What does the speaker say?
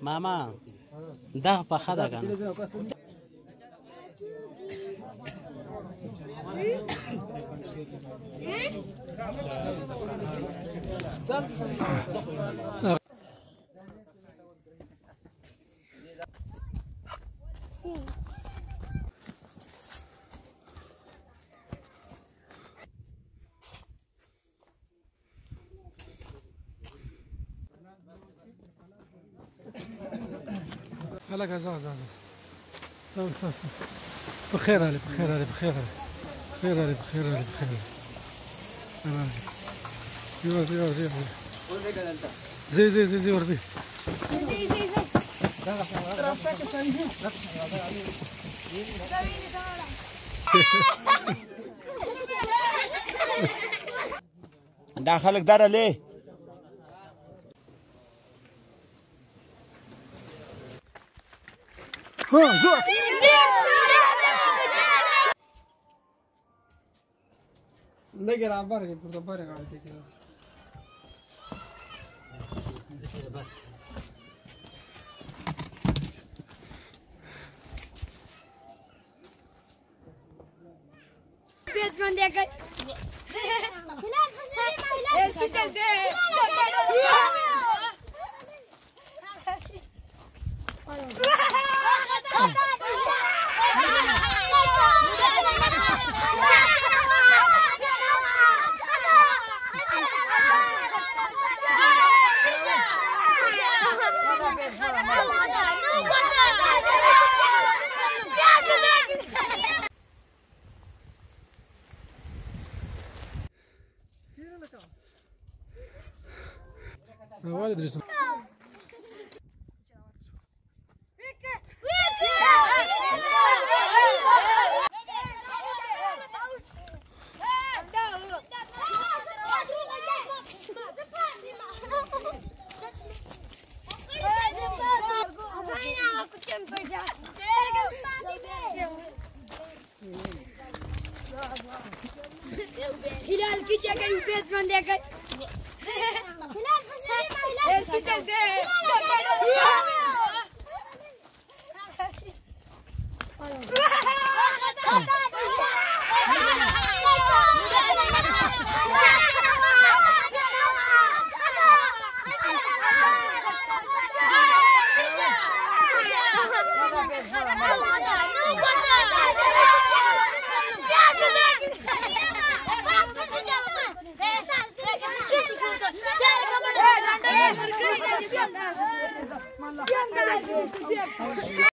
ماما ده بخدا كان هلاك زاد بخير علي بخير علي بخير علي بخير علي بخير علي بخير علي زي وربي داخلك دار ليه ها زوق نقر عبارة بردبارة قاعدة كده Pedro onde é que والد رسم Hilal ki jagah Pedro onde é que Hilal